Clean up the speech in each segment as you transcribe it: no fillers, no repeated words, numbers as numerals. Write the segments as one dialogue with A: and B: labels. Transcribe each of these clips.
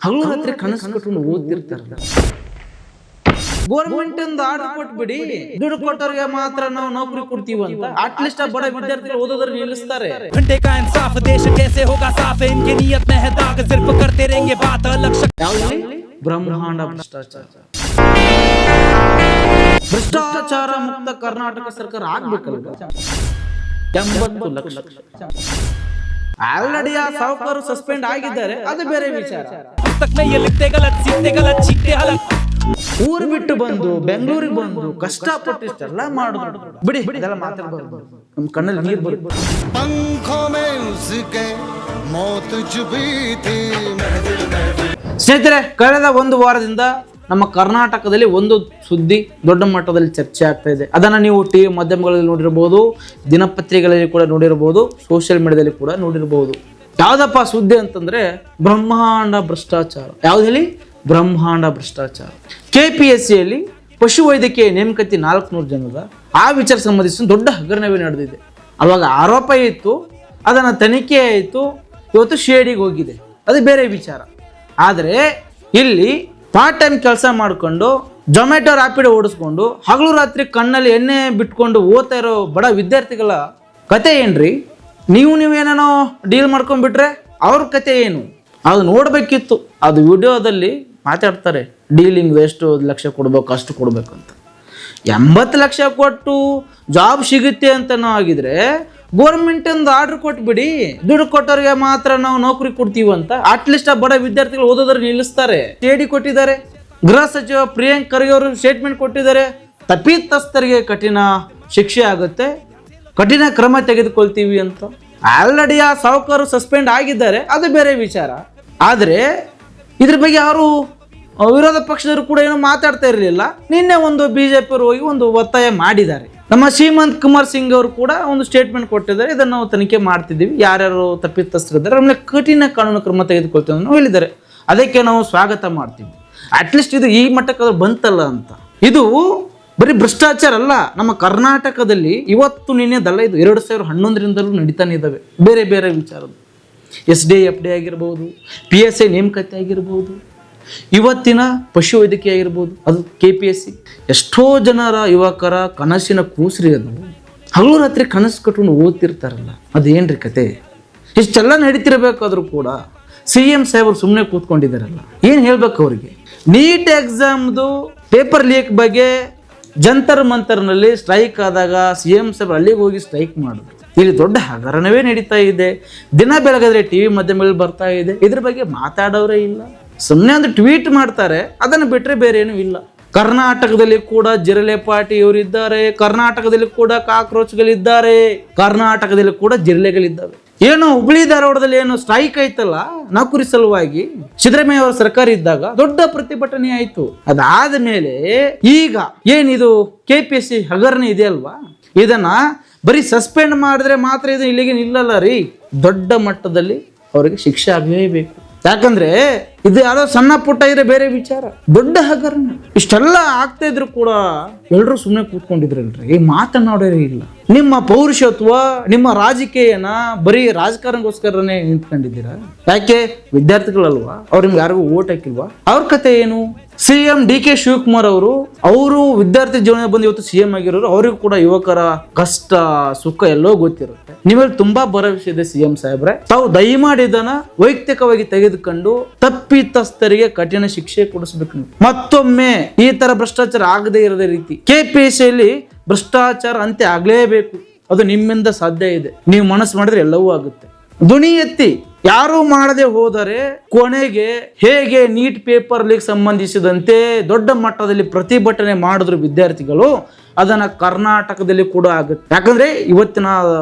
A: ಹಗಲು ರಾತ್ರಿ ಕನಸು ಕಟ್ಕೊಂಡು ಓದ್ತಿರ್ತಾರಲ್ಲ. ಗೋರ್ಮೆಂಟ್ ಆರ್ಡರ್ ಕೊಟ್ಬಿಡಿ, ದುಡ್ಡು ಕೊಟ್ಟವ್ರಿಗೆ ಮಾತ್ರ ನಾವು ನೌಕರಿ ಕೊಡ್ತೀವಿ ಅಂತ ಅಟ್ಲೀಸ್ಟ್ ಬಡ ವಿದ್ಯಾರ್ಥಿಗಳು ಓದೋದ್ರ ನಿಲ್ಲಿಸ್ತಾರೆ.
B: घंटे का इंसाफ देश कैसे होगा साफ है इनकी नियत में है दाग सिर्फ करते रहेंगे बात अलग
A: ಬ್ರಹ್ಮಾಂಡ ಭ್ರಷ್ಟಾಚಾರ. ಭ್ರಷ್ಟಾಚಾರ ಮುಕ್ತ ಕರ್ನಾಟಕ ಸರ್ಕಾರ ಆಗ್ಬೇಕಲ್ಲ. 80 ಲಕ್ಷ ಆಲ್ರೆಡಿ ಆ ಸಾಹುಕಾರರು ಸಸ್ಪೆಂಡ್ ಆಗಿದ್ದಾರೆ, ಅದು ಬೇರೆ ವಿಚಾರ.
B: तक में ये लिखते गलत सीखते गलत सीखते अलग
A: ಊರು ಬಿಟ್ಟು ಬಂದು ಬೆಂಗಳೂರಿಗೆ ಬಂದು ಕಷ್ಟಪಟ್ಟು ಇಷ್ಟೆಲ್ಲ ಮಾಡಿದ್ರು. ಬಿಡಿ, ಇದೆಲ್ಲ ಮಾತಾಡ್ಬಾರ್ದು, ನಮ್ ಕಣ್ಣಲ್ಲಿ ನೀರು ಬರುತ್ತೆ. ಸ್ನೇಹಿತರೆ, ಕಳೆದ ಒಂದು ವಾರದಿಂದ ನಮ್ಮ ಕರ್ನಾಟಕದಲ್ಲಿ ಒಂದು ಸುದ್ದಿ ದೊಡ್ಡ ಮಟ್ಟದಲ್ಲಿ ಚರ್ಚೆ ಆಗ್ತಾ ಇದೆ. ಅದನ್ನ ನೀವು ಟಿವಿ ಮಾಧ್ಯಮಗಳಲ್ಲಿ ನೋಡಿರಬಹುದು, ದಿನಪತ್ರಿಕೆಗಳಲ್ಲಿ ಕೂಡ ನೋಡಿರಬಹುದು, ಸೋಷಿಯಲ್ ಮೀಡಿಯಾದಲ್ಲಿ ಕೂಡ ನೋಡಿರಬಹುದು. ಯಾವ್ದಪ್ಪ ಸುದ್ದಿ ಅಂತಂದ್ರೆ ಬ್ರಹ್ಮಾಂಡ ಭ್ರಷ್ಟಾಚಾರ. ಯಾವ್ದು ಹೇಳಿ? ಬ್ರಹ್ಮಾಂಡ ಭ್ರಷ್ಟಾಚಾರ. KPSCಯಲ್ಲಿ ಪಶುವೈದ್ಯಕೀಯ ನೇಮಕಾತಿ 400 ಜನದ ಆ ವಿಚಾರ ಸಂಬಂಧಿಸಿ ದೊಡ್ಡ ಹಗರಣವೇ ನಡೆದಿದೆ. ಅವಾಗ ಆರೋಪ ಇತ್ತು, ಅದನ್ನ ತನಿಖೆ ಆಯಿತು, ಇವತ್ತು ಶೇಡಿಗೆ ಹೋಗಿದೆ, ಅದು ಬೇರೆ ವಿಚಾರ. ಆದರೆ ಇಲ್ಲಿ ಪಾರ್ಟ್ ಟೈಮ್ ಕೆಲಸ ಮಾಡಿಕೊಂಡು ಜೊಮ್ಯಾಟೊ ರ್ಯಾಪಿಡ್ ಓಡಿಸ್ಕೊಂಡು ಹಗಲು ರಾತ್ರಿ ಕಣ್ಣಲ್ಲಿ ಎಣ್ಣೆ ಬಿಟ್ಕೊಂಡು ಓದ್ತಾ ಇರೋ ಬಡ ವಿದ್ಯಾರ್ಥಿಗಳ ಕತೆ ಏನ್ರಿ? ನೀವೇನೇನೋ ಡೀಲ್ ಮಾಡ್ಕೊಂಡ್ಬಿಟ್ರೆ ಅವ್ರ ಕತೆ ಏನು? ಅದು ನೋಡ್ಬೇಕಿತ್ತು. ಅದು ವಿಡಿಯೋದಲ್ಲಿ ಮಾತಾಡ್ತಾರೆ, ಡೀಲಿಂಗ್ ಎಷ್ಟು ಲಕ್ಷ ಕೊಡ್ಬೇಕು, ಅಷ್ಟು ಕೊಡ್ಬೇಕು ಅಂತ. 80 ಲಕ್ಷ ಕೊಟ್ಟು ಜಾಬ್ ಸಿಗುತ್ತೆ ಅಂತನೋ ಆಗಿದ್ರೆ ಗೋರ್ಮೆಂಟ್ ಆರ್ಡರ್ ಕೊಟ್ಬಿಡಿ, ದುಡ್ಡು ಕೊಟ್ಟವ್ರಿಗೆ ಮಾತ್ರ ನಾವು ನೌಕರಿ ಕೊಡ್ತೀವಿ ಅಂತ ಅಟ್ಲೀಸ್ಟ್ ಆ ಬಡ ವಿದ್ಯಾರ್ಥಿಗಳು ಓದೋದ್ರ ನಿಲ್ಲಿಸ್ತಾರೆ. ಶೇಡಿ ಕೊಟ್ಟಿದ್ದಾರೆ. ಗೃಹ ಸಚಿವ ಪ್ರಿಯಾಂಕ್ ಖರ್ಗೆ ಅವರು ಸ್ಟೇಟ್ಮೆಂಟ್ ಕೊಟ್ಟಿದ್ದಾರೆ, ತಪ್ಪಿತಸ್ಥರಿಗೆ ಕಠಿಣ ಶಿಕ್ಷೆ ಆಗುತ್ತೆ, ಕಠಿಣ ಕ್ರಮ ತೆಗೆದುಕೊಳ್ತೀವಿ ಅಂತ. ಆಲ್ರೆಡಿ ಆ ಸಾಹುಕಾರರು ಸಸ್ಪೆಂಡ್ ಆಗಿದ್ದಾರೆ, ಅದು ಬೇರೆ ವಿಚಾರ. ಆದರೆ ಇದ್ರ ಬಗ್ಗೆ ಯಾರು ವಿರೋಧ ಪಕ್ಷದವರು ಕೂಡ ಏನು ಮಾತಾಡ್ತಾ ಇರಲಿಲ್ಲ. ನಿನ್ನೆ ಒಂದು BJP ಅವರು ಹೋಗಿ ಒಂದು ಒತ್ತಾಯ ಮಾಡಿದ್ದಾರೆ. ನಮ್ಮ ಶ್ರೀಮಂತ್ ಕುಮಾರ್ ಸಿಂಗ್ ಅವರು ಕೂಡ ಒಂದು ಸ್ಟೇಟ್ಮೆಂಟ್ ಕೊಟ್ಟಿದ್ದಾರೆ, ಇದನ್ನು ನಾವು ತನಿಖೆ ಮಾಡ್ತಿದ್ದೀವಿ, ಯಾರ್ಯಾರು ತಪ್ಪಿತಸ್ಥರಿದ್ದಾರೆ ಆಮೇಲೆ ಕಠಿಣ ಕಾನೂನು ಕ್ರಮ ತೆಗೆದುಕೊಳ್ತೀವಿ ಅಂತ ಹೇಳಿದ್ದಾರೆ. ಅದಕ್ಕೆ ನಾವು ಸ್ವಾಗತ ಮಾಡ್ತೀವಿ. ಅಟ್ಲೀಸ್ಟ್ ಇದು ಈ ಮಟ್ಟಕ್ಕೆ ಬಂತಲ್ಲ ಅಂತ. ಇದು ಬರೀ ಭ್ರಷ್ಟಾಚಾರ ಅಲ್ಲ, ನಮ್ಮ ಕರ್ನಾಟಕದಲ್ಲಿ ಇವತ್ತು ನಿನ್ನೆದಲ್ಲ, ಇದು 2011ರಿಂದಲೂ ನಡೀತಾನೆ ಇದ್ದಾವೆ ಬೇರೆ ಬೇರೆ ವಿಚಾರದ್ದು. SDFD ಆಗಿರ್ಬೋದು, PSI ನೇಮಕಾತಿ ಆಗಿರ್ಬೋದು, ಇವತ್ತಿನ ಪಶುವೈದ್ಯಕೀಯ ಆಗಿರ್ಬೋದು, ಅದು KPSC. ಎಷ್ಟೋ ಜನರ ಯುವಕರ ಕನಸಿನ ಕೂಸ್ರಿ ಅದು. ಹಗಲು ರಾತ್ರಿ ಕನಸು ಕಟ್ಕೊಂಡು ಓದ್ತಿರ್ತಾರಲ್ಲ, ಅದೇನ್ರಿ ಕತೆ? ಇಷ್ಟೆಲ್ಲ ನಡೀತಿರ್ಬೇಕಾದ್ರೂ ಕೂಡ CM ಸಾಹೇಬರು ಸುಮ್ಮನೆ ಕೂತ್ಕೊಂಡಿದ್ದಾರಲ್ಲ, ಏನು ಹೇಳ್ಬೇಕು ಅವ್ರಿಗೆ? ನೀಟ್ ಎಕ್ಸಾಮ್ದು ಪೇಪರ್ ಲೀಕ್ ಬಗ್ಗೆ ಜಂತರ್ ಮಂತರ್ನಲ್ಲಿ ಸ್ಟ್ರೈಕ್ ಆದಾಗ CM ಸಾಹೇಬರು ಅಲ್ಲಿಗೆ ಹೋಗಿ ಸ್ಟ್ರೈಕ್ ಮಾಡಿದ್ರು. ಇಲ್ಲಿ ದೊಡ್ಡ ಹಗರಣವೇ ನಡೀತಾ ಇದೆ. ದಿನ ಬೆಳಗಾದ್ರೆ TV ಮಾಧ್ಯಮಗಳಲ್ಲಿ ಬರ್ತಾ ಇದೆ, ಇದ್ರ ಬಗ್ಗೆ ಮಾತಾಡೋರೇ ಇಲ್ಲ. ಸುಮ್ಮನೆ ಒಂದು ಟ್ವೀಟ್ ಮಾಡ್ತಾರೆ, ಅದನ್ನು ಬಿಟ್ಟರೆ ಬೇರೆ ಏನೂ ಇಲ್ಲ. ಕರ್ನಾಟಕದಲ್ಲಿ ಕೂಡ ಜಿರಳೆ ಪಾರ್ಟಿ ಇವರಿದ್ದಾರೆ, ಕರ್ನಾಟಕದಲ್ಲಿ ಕೂಡ ಕಾಕ್ರೋಚ್ಗಳಿದ್ದಾರೆ, ಕರ್ನಾಟಕದಲ್ಲಿ ಕೂಡ ಜಿರಳೆಗಳಿದ್ದಾವೆ. ಏನು ಹುಬ್ಳಿ ಧಾರವಾಡದಲ್ಲಿ ಏನು ಸ್ಟ್ರೈಕ್ ಆಯ್ತಲ್ಲ ನೌಕರಿ ಸಲುವಾಗಿ, ಸಿದ್ದರಾಮಯ್ಯ ಅವರ ಸರ್ಕಾರ ಇದ್ದಾಗ ದೊಡ್ಡ ಪ್ರತಿಭಟನೆ ಆಯ್ತು. ಅದಾದ ಮೇಲೆ ಈಗ ಏನಿದು KPSC ಹಗರಣ ಇದೆಯಲ್ವಾ, ಇದನ್ನ ಬರೀ ಸಸ್ಪೆಂಡ್ ಮಾಡಿದ್ರೆ ಮಾತ್ರ ಇದು ಇಲ್ಲಿಗೆ ನಿಲ್ಲಲ್ಲ ರೀ. ದೊಡ್ಡ ಮಟ್ಟದಲ್ಲಿ ಅವರಿಗೆ ಶಿಕ್ಷೆ ಆಗಲೇಬೇಕು. ಯಾಕಂದ್ರೆ ಇದು ಯಾರೋ ಸಣ್ಣ ಪುಟ್ಟ ಇದ್ರೆ ಬೇರೆ ವಿಚಾರ, ದೊಡ್ಡ ಹಗರಣ. ಇಷ್ಟೆಲ್ಲ ಆಗ್ತಾ ಇದ್ರು ಕೂಡ ಎಲ್ಲರೂ ಸುಮ್ಮನೆ ಕೂತ್ಕೊಂಡಿದ್ರಲ್ರಿ, ಈ ಮಾತನಾಡೋರೇ ಇಲ್ಲ. ನಿಮ್ಮ ಪೌರುಷತ್ವ, ನಿಮ್ಮ ರಾಜಕೀಯನ ಬರೀ ರಾಜಕಾರಣಗೋಸ್ಕರನೇ ನಿಂತ್ಕೊಂಡಿದ್ದೀರಾ? ಯಾಕೆ? ವಿದ್ಯಾರ್ಥಿಗಳಲ್ವಾ? ಅವ್ರು ನಿಮ್ಗೆ ಯಾರಿಗೂ ಓಟ್ ಹಾಕಿಲ್ವಾ? ಅವ್ರ ಕತೆ ಏನು? CM DK ಶಿವಕುಮಾರ್ ಅವರು ವಿದ್ಯಾರ್ಥಿ ಜೀವನ ಬಂದು ಇವತ್ತು CM ಆಗಿರೋರು, ಅವರಿಗೂ ಕೂಡ ಯುವಕರ ಕಷ್ಟ ಸುಖ ಎಲ್ಲೋ ಗೊತ್ತಿರುತ್ತೆ. ನೀವೆಲ್ಲ ತುಂಬಾ ಭರವಸೆ ಇದೆ CM ಸಾಹೇಬ್ರೆ, ತಾವು ದಯಮಾಡಿ ಇದನ್ನ ವೈಯಕ್ತಿಕವಾಗಿ ತೆಗೆದುಕೊಂಡು ತಪ್ಪಿತಸ್ಥರಿಗೆ ಕಠಿಣ ಶಿಕ್ಷೆ ಕೊಡಿಸ್ಬೇಕು. ಮತ್ತೊಮ್ಮೆ ಈ ತರ ಭ್ರಷ್ಟಾಚಾರ ಆಗದೇ ಇರದೇ ರೀತಿ KPSCಯಲ್ಲಿ ಭ್ರಷ್ಟಾಚಾರ ಅಂತ್ಯ ಆಗ್ಲೇಬೇಕು. ಅದು ನಿಮ್ಮಿಂದ ಸಾಧ್ಯ ಇದೆ, ನೀವು ಮನಸ್ಸು ಮಾಡಿದ್ರೆ ಎಲ್ಲವೂ ಆಗುತ್ತೆ. ಧ್ವನಿ ಎತ್ತಿ. ಯಾರು ಮಾಡದೆ ಹೋದರೆ ಕೊನೆಗೆ ಹೇಗೆ ನೀಟ್ ಪೇಪರ್ ಲೀಕ್ ಸಂಬಂಧಿಸಿದಂತೆ ದೊಡ್ಡ ಮಟ್ಟದಲ್ಲಿ ಪ್ರತಿಭಟನೆ ಮಾಡಿದ್ರು ವಿದ್ಯಾರ್ಥಿಗಳು, ಅದನ್ನ ಕರ್ನಾಟಕದಲ್ಲಿ ಕೂಡ ಆಗುತ್ತೆ. ಯಾಕಂದ್ರೆ ಇವತ್ತಿನ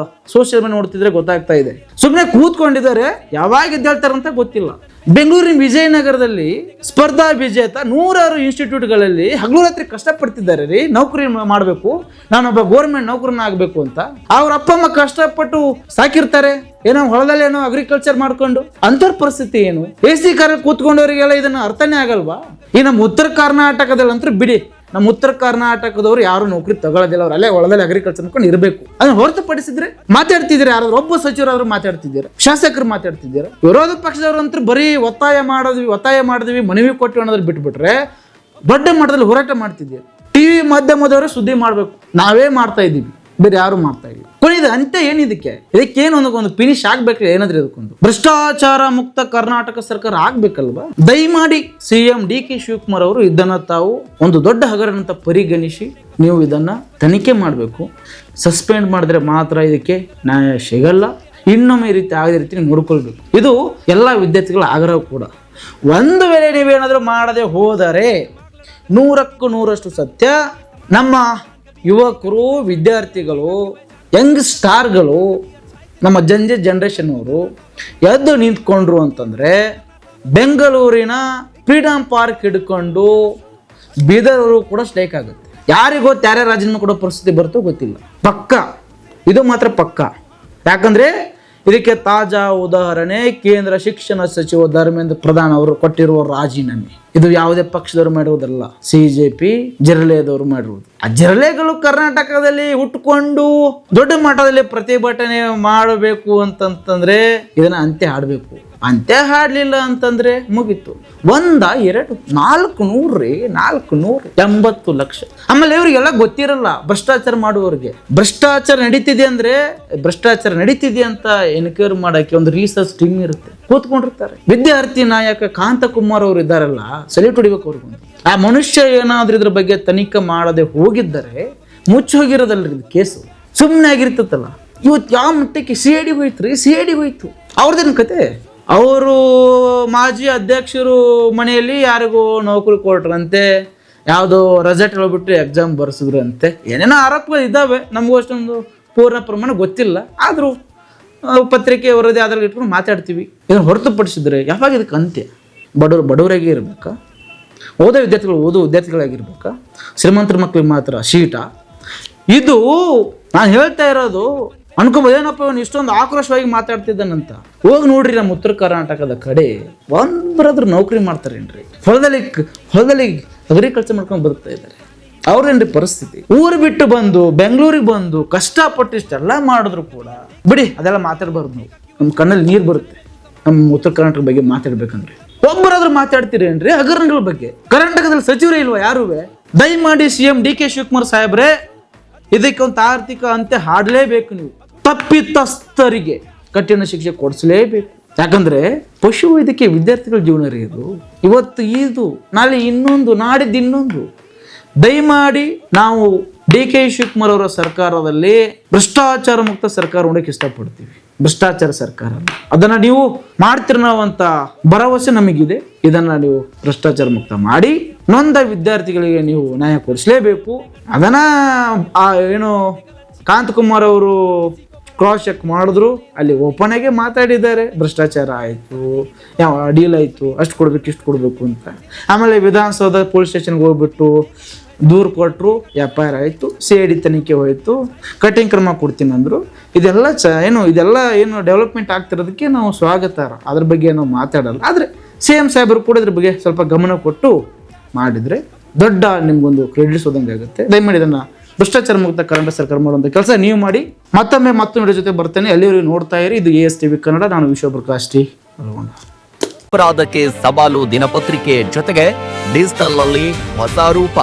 A: ಸೋಷಿಯಲ್ ಮೀಡಿಯಾ ನೋಡ್ತಿದ್ರೆ ಗೊತ್ತಾಗ್ತಾ ಇದೆ. ಸುಮ್ಮನೆ ಕೂತ್ಕೊಂಡಿದ್ದಾರೆ, ಯಾವಾಗ ಎದ್ದೇಳ್ತಾರಂತ ಗೊತ್ತಿಲ್ಲ. ಬೆಂಗಳೂರಿನ ವಿಜಯನಗರದಲ್ಲಿ ಸ್ಪರ್ಧಾ ವಿಜೇತ 100 ಇನ್ಸ್ಟಿಟ್ಯೂಟ್ಗಳಲ್ಲಿ ಹಗಲು ರಾತ್ರಿ ಕಷ್ಟಪಡ್ತಿದ್ದಾರೆ ರೀ, ನೌಕರಿ ಮಾಡಬೇಕು, ನಾನೊಬ್ಬ ಗೋರ್ಮೆಂಟ್ ನೌಕರನ್ನ ಆಗಬೇಕು ಅಂತ. ಅವ್ರ ಅಪ್ಪ ಅಮ್ಮ ಕಷ್ಟಪಟ್ಟು ಸಾಕಿರ್ತಾರೆ, ಏನೋ ಹೊಲದಲ್ಲಿ ಏನೋ ಅಗ್ರಿಕಲ್ಚರ್ ಮಾಡ್ಕೊಂಡು. ಅಂಥವ್ರ ಪರಿಸ್ಥಿತಿ ಏನು? AC ಕಾರಲ್ಲಿ ಕೂತ್ಕೊಂಡವರಿಗೆಲ್ಲ ಇದನ್ನ ಅರ್ಥನೇ ಆಗಲ್ವಾ? ಈ ನಮ್ಮ ಉತ್ತರ ಕರ್ನಾಟಕದಲ್ಲಂತೂ ಬಿಡಿ, ನಮ್ಮ ಉತ್ತರ ಕರ್ನಾಟಕದವ್ರು ಯಾರು ನೌಕರಿ ತಗೊಳ್ಳೋದಿಲ್ಲ, ಅವ್ರು ಅಲ್ಲೇ ಹೊಲದಲ್ಲಿ ಅಗ್ರಿಕಲ್ಚರ್ ಮಾಡ್ಕೊಂಡು ಇರಬೇಕು. ಅದನ್ನ ಹೊರತುಪಡಿಸಿದ್ರೆ ಮಾತಾಡ್ತಿದ್ದೀರಾ, ಯಾರಾದ್ರೂ ಒಬ್ಬ ಸಚಿವರಾದ್ರು ಮಾತಾಡ್ತಿದ್ದೀರಾ, ಶಾಸಕರು ಮಾತಾಡ್ತಿದ್ದೀರಾ. ವಿರೋಧ ಪಕ್ಷದವ್ರು ಅಂತೂ ಬರೀ ಒತ್ತಾಯ ಮಾಡಿದ್ವಿ ಮನವಿ ಕೊಟ್ಟು ಅನ್ನೋದ್ರ ಬಿಟ್ಬಿಟ್ರೆ ದೊಡ್ಡ ಮಟ್ಟದಲ್ಲಿ ಹೋರಾಟ ಮಾಡ್ತಿದ್ದೀರಾ. ಟಿವಿ ಮಾಧ್ಯಮದವರು ಸುದ್ದಿ ಮಾಡ್ಬೇಕು, ನಾವೇ ಮಾಡ್ತಾ ಇದ್ದೀವಿ, ಬೇರೆ ಯಾರು ಮಾಡ್ತಾ ಇಲ್ಲ. ಕೊನೆಯದು ಅಂತ್ಯ ಇದಕ್ಕೇನು ಒಂದು ಫಿನಿಶ್ ಆಗ್ಬೇಕು. ಏನಾದ್ರೂ ಇದಕ್ಕೊಂದು ಭ್ರಷ್ಟಾಚಾರ ಮುಕ್ತ ಕರ್ನಾಟಕ ಸರ್ಕಾರ ಆಗ್ಬೇಕಲ್ವಾ? ದಯಮಾಡಿ CM DK ಶಿವಕುಮಾರ್ ಅವರು ಇದನ್ನ ತಾವು ಒಂದು ದೊಡ್ಡ ಹಗರಣ ಅಂತ ಪರಿಗಣಿಸಿ ನೀವು ಇದನ್ನ ತನಿಖೆ ಮಾಡಬೇಕು. ಸಸ್ಪೆಂಡ್ ಮಾಡಿದ್ರೆ ಮಾತ್ರ ಇದಕ್ಕೆ ನ್ಯಾಯ ಸಿಗಲ್ಲ. ಇನ್ನೊಮ್ಮೆ ಈ ರೀತಿ ಆಗದ ರೀತಿ ನೋಡ್ಕೊಳ್ಬೇಕು. ಇದು ಎಲ್ಲ ವಿದ್ಯಾರ್ಥಿಗಳ ಆಗ್ರಹ ಕೂಡ. ಒಂದು ವೇಳೆ ನೀವೇನಾದರೂ ಮಾಡದೆ ಹೋದರೆ 100ಕ್ಕೆ 100ರಷ್ಟು ಸತ್ಯ, ನಮ್ಮ ಯುವಕರು, ವಿದ್ಯಾರ್ಥಿಗಳು, ಯಂಗ್ ಸ್ಟಾರ್ಗಳು, ನಮ್ಮ ಜನರೇಷನ್ ಅವರು ಎದ್ದು ನಿಂತ್ಕೊಂಡ್ರು ಅಂತಂದರೆ ಬೆಂಗಳೂರಿನ ಫ್ರೀಡಮ್ ಪಾರ್ಕ್ ಹಿಡ್ಕೊಂಡು ಬೀದರವರು ಕೂಡ ಸ್ಟ್ರೈಕ್ ಆಗುತ್ತೆ. ಯಾರಿಗೋ ಯಾರ್ಯಾರ ರಾಜೀನಾಮೆ ಕೊಡೋ ಪರಿಸ್ಥಿತಿ ಬರುತ್ತೋ ಗೊತ್ತಿಲ್ಲ. ಪಕ್ಕ, ಇದು ಮಾತ್ರ ಪಕ್ಕ. ಯಾಕಂದರೆ ಇದಕ್ಕೆ ತಾಜಾ ಉದಾಹರಣೆ ಕೇಂದ್ರ ಶಿಕ್ಷಣ ಸಚಿವ ಧರ್ಮೇಂದ್ರ ಪ್ರಧಾನ್ ಅವರು ಕೊಟ್ಟಿರುವ ರಾಜೀನಾಮೆ. ಇದು ಯಾವುದೇ ಪಕ್ಷದವರು ಮಾಡಿರುವುದಲ್ಲ, CJP ಜಿರಲೆದವರು ಮಾಡಿರುವುದು. ಆ ಜಿರಲೆಗಳು ಕರ್ನಾಟಕದಲ್ಲಿ ಹುಟ್ಟುಕೊಂಡು ದೊಡ್ಡ ಮಟ್ಟದಲ್ಲಿ ಪ್ರತಿಭಟನೆ ಮಾಡಬೇಕು ಅಂತಂತಂದ್ರೆ ಇದನ್ನ ಅಂತ್ಯ ಹಾಡಬೇಕು. ಅಂತ್ಯ ಹಾಡಲಿಲ್ಲ ಅಂತಂದ್ರೆ ಮುಗೀತು. 480 ಲಕ್ಷ. ಆಮೇಲೆ ಇವ್ರಿಗೆಲ್ಲ ಗೊತ್ತಿರಲ್ಲ, ಭ್ರಷ್ಟಾಚಾರ ಮಾಡುವವ್ರಿಗೆ ಭ್ರಷ್ಟಾಚಾರ ನಡೀತಿದೆ ಅಂತ ಎನ್ಕ್ವೈರಿ ಮಾಡಕ್ಕೆ ಒಂದು ರಿಸರ್ಚ್ ಟೀಮ್ ಇರುತ್ತೆ, ಕೂತ್ಕೊಂಡಿರ್ತಾರೆ. ವಿದ್ಯಾರ್ಥಿ ನಾಯಕ ಕಾಂತಕುಮಾರ್ ಅವರು ಇದ್ದಾರಲ್ಲ, ಸಲ್ಯೂಟ್ ಹೊಡಿಬೇಕು ಅವ್ರಿಗೆ. ಆ ಮನುಷ್ಯ ಏನಾದ್ರೂ ಇದ್ರ ಬಗ್ಗೆ ತನಿಖೆ ಮಾಡದೆ ಹೋಗಿದ್ದರೆ ಮುಚ್ಚೋಗಿರೋದಲ್ರಿ ಇದು ಕೇಸು, ಸುಮ್ಮನೆ ಆಗಿರ್ತತ್ತಲ್ಲ. ಇವತ್ತು ಯಾವ ಮಟ್ಟಕ್ಕೆ CID ಹೋಯ್ತು. ಅವ್ರದ್ದೇನು ಕತೆ? ಅವರು ಮಾಜಿ ಅಧ್ಯಕ್ಷರು ಮನೆಯಲ್ಲಿ ಯಾರಿಗೂ ನೌಕರಿ ಕೊಟ್ರಂತೆ, ಯಾವುದೋ ರಿಸಲ್ಟ್ ಹೇಳ್ಬಿಟ್ಟು ಎಕ್ಸಾಮ್ ಬರ್ಸಿದ್ರಂತೆ, ಏನೇನೋ ಆರೋಪಗಳು ಇದ್ದಾವೆ. ನಮಗೂ ಅಷ್ಟೊಂದು ಪೂರ್ಣ ಪ್ರಮಾಣ ಗೊತ್ತಿಲ್ಲ, ಆದರೂ ಪತ್ರಿಕೆ ಅವರದೇ ಆಧಾರ ಇಟ್ಕೊಂಡು ಮಾತಾಡ್ತೀವಿ. ಇದನ್ನು ಹೊರತುಪಡಿಸಿದ್ರೆ ಯಾವಾಗ ಇದಕ್ಕೆ ಅಂತ್ಯ? ಬಡವರಾಗಿ ಇರಬೇಕಾ? ಓದೋ ವಿದ್ಯಾರ್ಥಿಗಳಾಗಿರ್ಬೇಕಾ? ಶ್ರೀಮಂತರ ಮಕ್ಕಳಿಗೆ ಮಾತ್ರ ಶೀಟ? ಇದು ನಾನು ಹೇಳ್ತಾ ಇರೋದು ಅನ್ಕೋಬೋದು, ಏನಪ್ಪ ಇವನು ಇಷ್ಟೊಂದು ಆಕ್ರೋಶವಾಗಿ ಮಾತಾಡ್ತಿದ್ದಾನಂತ. ಹೋಗಿ ನೋಡ್ರಿ, ನಮ್ಮ ಉತ್ತರ ಕರ್ನಾಟಕದ ಕಡೆ ಒಂದ್ರಾದ್ರೂ ನೌಕರಿ ಮಾಡ್ತಾರೇನ್ರಿ? ಹೊಲದಲ್ಲಿ ಅಗ್ರಿಕಲ್ಚರ್ ಮಾಡ್ಕೊಂಡು ಬದುಕ್ತಾ ಇದ್ದಾರೆ. ಅವ್ರೇನ್ರಿ ಪರಿಸ್ಥಿತಿ? ಊರು ಬಿಟ್ಟು ಬಂದು ಬೆಂಗಳೂರಿಗೆ ಬಂದು ಕಷ್ಟಪಟ್ಟು ಇಷ್ಟೆಲ್ಲ ಮಾಡಿದ್ರು ಕೂಡ ಬಿಡಿ, ಅದೆಲ್ಲ ಮಾತಾಡಬಾರ್ದು. ನಾವು ನಮ್ಮ ಕಣ್ಣಲ್ಲಿ ನೀರು ಬರುತ್ತೆ ನಮ್ಮ ಉತ್ತರ ಕರ್ನಾಟಕ ಬಗ್ಗೆ ಮಾತಾಡ್ಬೇಕಂದ್ರೆ. ಒಬ್ಬರಾದ್ರೂ ಮಾತಾಡ್ತೀರೇನ್ರಿ ಹಗರಣಗಳ ಬಗ್ಗೆ? ಕರ್ನಾಟಕದಲ್ಲಿ ಸಚಿವರೇ ಇಲ್ವಾ ಯಾರು? ದಯಮಾಡಿ CM DK ಶಿವಕುಮಾರ್ ಸಾಹೇಬ್ರೆ, ಇದಕ್ಕೆ ಒಂದು ತಾರ್ಕಿಕ ಅಂತ್ಯ ಹಾಡಲೇಬೇಕು. ನೀವು ತಪ್ಪಿತಸ್ಥರಿಗೆ ಕಠಿಣ ಶಿಕ್ಷೆ ಕೊಡಿಸಲೇಬೇಕು. ಯಾಕಂದ್ರೆ ಪಶು ವೈದ್ಯಕೀಯ ವಿದ್ಯಾರ್ಥಿಗಳ ಜೀವನ ರೀ ಇದು. ಇವತ್ತು ಇದು, ನಾಳೆ ಇನ್ನೊಂದು, ನಾಡಿದ್ದು ಇನ್ನೊಂದು. ದಯಮಾಡಿ ನಾವು DK ಶಿವಕುಮಾರ್ ಅವರ ಸರ್ಕಾರದಲ್ಲಿ ಭ್ರಷ್ಟಾಚಾರ ಮುಕ್ತ ಸರ್ಕಾರ ನೋಡಕ್ಕೆ ಇಷ್ಟಪಡ್ತೀವಿ. ಭ್ರಷ್ಟಾಚಾರ ಸರ್ಕಾರ ಅದನ್ನ ನೀವು ಮಾಡ್ತಿರೋವಂತ ಭರವಸೆ ನಮಗಿದೆ. ಇದನ್ನ ನೀವು ಭ್ರಷ್ಟಾಚಾರ ಮುಕ್ತ ಮಾಡಿ ನೊಂದ ವಿದ್ಯಾರ್ಥಿಗಳಿಗೆ ನೀವು ನ್ಯಾಯ ಕೊಡಿಸಲೇಬೇಕು. ಅದನ್ನ ಏನು ಕಾಂತಕುಮಾರ್ ಅವರು ಕ್ರಾಸ್ ಚೆಕ್ ಮಾಡಿದ್ರು, ಅಲ್ಲಿ ಓಪನ್ ಆಗಿ ಮಾತಾಡಿದ್ದಾರೆ. ಭ್ರಷ್ಟಾಚಾರ ಆಯಿತು, ಯಾವ ಡೀಲ್ ಆಯಿತು, ಅಷ್ಟು ಕೊಡ್ಬೇಕು ಇಷ್ಟು ಕೊಡಬೇಕು ಅಂತ. ಆಮೇಲೆ ವಿಧಾನಸೌಧ ಪೊಲೀಸ್ ಸ್ಟೇಷನ್ಗೆ ಹೋಗ್ಬಿಟ್ಟು ದೂರು ಕೊಟ್ಟರು, FIR ಆಯಿತು, CID ತನಿಖೆ ಹೋಯಿತು, ಕಠಿಣ ಕ್ರಮ ಕೊಡ್ತೀನಿ ಅಂದರು. ಇದೆಲ್ಲ ಇದೆಲ್ಲ ಡೆವಲಪ್ಮೆಂಟ್ ಆಗ್ತಿರೋದಕ್ಕೆ ನಾವು ಸ್ವಾಗತ. ಅದ್ರ ಬಗ್ಗೆ ನಾವು ಮಾತಾಡಲ್ಲ. ಆದರೆ CM ಸಾಹೇಬರು ಕೂಡ ಇದ್ರ ಬಗ್ಗೆ ಸ್ವಲ್ಪ ಗಮನ ಕೊಟ್ಟು ಮಾಡಿದರೆ ದೊಡ್ಡ ನಿಮ್ಗೊಂದು ಕ್ರೆಡಿಟ್ಸ್ ಹೋದಂಗೆ ಆಗುತ್ತೆ. ದಯಮಾಡಿ ಇದನ್ನು ಭ್ರಷ್ಟಾಚಾರ ಮುಕ್ತ ಕರ್ನಾಟಕ ಸರ್ಕಾರ ಮಾಡುವಂಥ ಕೆಲಸ ನೀವು ಮಾಡಿ. ಮತ್ತೊಂದು ಜೊತೆ ಬರ್ತೇನೆ. ಅಲ್ಲಿವರೆಗೂ ನೋಡ್ತಾ ಇರಿ. ಇದು ASTV ಕನ್ನಡ. ನಾನು ವಿಶ್ವಪ್ರಕಾಶ್ ಟಿ.
C: ಅಪರಾಧಕ್ಕೆ ಸವಾಲು ದಿನಪತ್ರಿಕೆ ಜೊತೆಗೆ ಡಿಜಿಟಲ್ ಅಲ್ಲಿ ಹೊಸ ರೂಪ.